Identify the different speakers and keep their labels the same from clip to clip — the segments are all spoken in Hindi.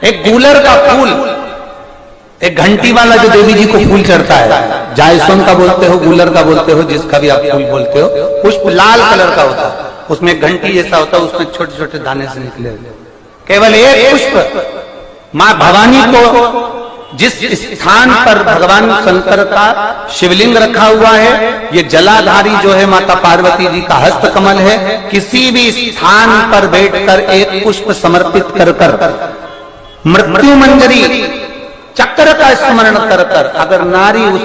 Speaker 1: एक गूलर का फूल, एक घंटी वाला जो देवी जी को फूल चढ़ता है, जायसोन का बोलते हो, गूलर का बोलते हो, जिसका भी आप फूल बोलते हो, पुष्प लाल कलर का होता है, उसमें घंटी जैसा होता है, उसमें छोटे छोटे दाने से निकले। केवल एक पुष्प मां भवानी को जिस स्थान पर भगवान शंकर का शिवलिंग रखा हुआ है, ये जलाधारी जो है माता पार्वती जी का हस्त कमल है, किसी भी स्थान पर बैठकर एक पुष्प समर्पित कर कर मृत्यु मंजरी चक्र का स्मरण कर कर अगर नारी उस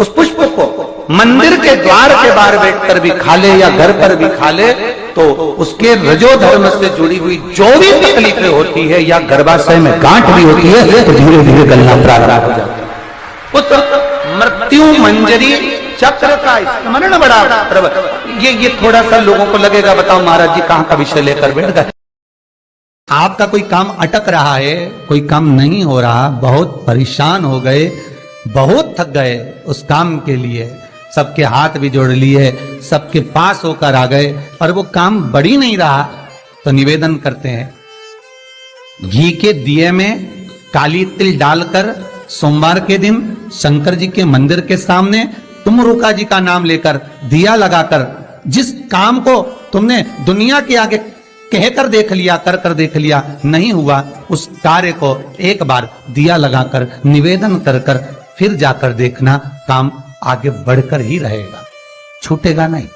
Speaker 1: पुष्प को मंदिर के द्वार के बाहर बैठकर भी खा ले या घर पर भी खा ले, तो उसके रजो धर्म से जुड़ी हुई जो भी तकलीफें होती है या गर्भाशय में गांठ भी होती है, तो धीरे धीरे गलना प्रारंभ हो जाता है। उस मृत्यु मंजरी चक्र का स्मरण बड़ा प्रबल। ये थोड़ा सा लोगों को लगेगा, बताओ महाराज जी कहां का विषय लेकर बैठ गए। आपका कोई काम अटक रहा है, कोई काम नहीं हो रहा, बहुत परेशान हो गए, बहुत थक गए उस काम के लिए, सबके हाथ भी जोड़ लिए, सबके पास होकर आ गए, और वो काम बढ़ ही नहीं रहा, तो निवेदन करते हैं घी के दिए में काली तिल डालकर सोमवार के दिन शंकर जी के मंदिर के सामने तुम रुका जी का नाम लेकर दिया लगाकर, जिस काम को तुमने दुनिया के आगे कहकर देख लिया, कर देख लिया, नहीं हुआ, उस कार्य को एक बार दिया लगाकर निवेदन कर फिर जाकर देखना, काम आगे बढ़कर ही रहेगा, छूटेगा नहीं।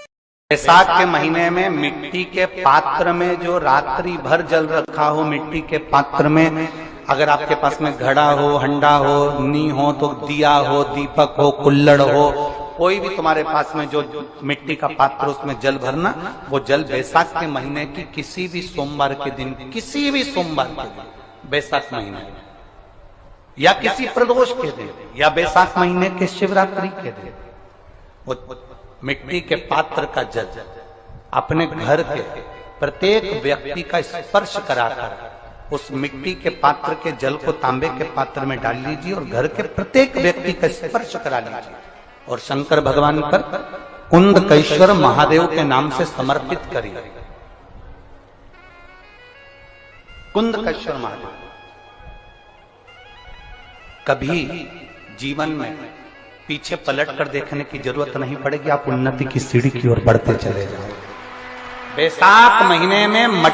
Speaker 1: बैसाख के महीने में मिट्टी के पात्र में जो रात्रि भर जल रखा हो, मिट्टी के पात्र में अगर आपके पास में घड़ा हो, हंडा हो, नी हो, तो दिया हो, दीपक हो, कुल्लड़ हो, कोई भी तुम्हारे पास में जो मिट्टी का पात्र, उसमें जल भरना। वो जल बैसाख के महीने की किसी भी सोमवार के दिन, किसी भी सोमवार के दिन, बैसाख महीने या किसी प्रदोष के दिन या बैसाख महीने के शिवरात्रि के दिन, वो मिट्टी के पात्र का जल अपने घर के प्रत्येक व्यक्ति का स्पर्श कराकर उस मिट्टी के पात्र के जल को तांबे के पात्र में डाल लीजिए और घर के प्रत्येक व्यक्ति का स्पर्श करा लीजिए और शंकर भगवान पर कुंदकेश्वर महादेव के नाम से समर्पित करिए। कुंदकेश्वर महादेव। कभी जीवन में पीछे पलट कर देखने की जरूरत नहीं पड़ेगी, आप उन्नति की सीढ़ी की ओर बढ़ते चले जाओ। बैसाख महीने में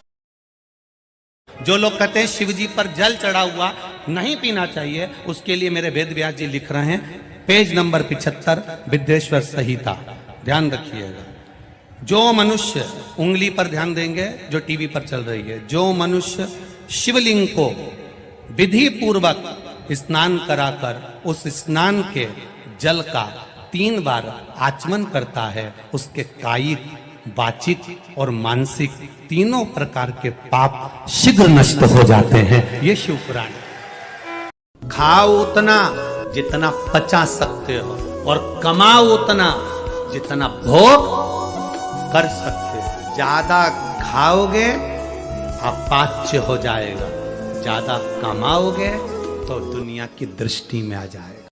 Speaker 1: जो लोग कहते हैं शिव जी पर जल चढ़ा हुआ नहीं पीना चाहिए, उसके लिए मेरे वेद व्यास जी लिख रहे हैं, पेज नंबर 75, विद्येश्वर संहिता, ध्यान रखिएगा। जो मनुष्य, उंगली पर ध्यान देंगे जो टीवी पर चल रही है, जो मनुष्य शिवलिंग को विधि पूर्वक स्नान कराकर उस स्नान के जल का 3 बार आचमन करता है, उसके कायिक, वाचिक और मानसिक तीनों प्रकार के पाप शीघ्र नष्ट हो जाते हैं। ये शिव पुराण। खाओ उतना जितना पचा सकते हो और कमाओ उतना जितना भोग कर सकते हो। ज्यादा खाओगे अपाच्य हो जाएगा, ज्यादा कमाओगे तो दुनिया की दृष्टि में आ जाएगा।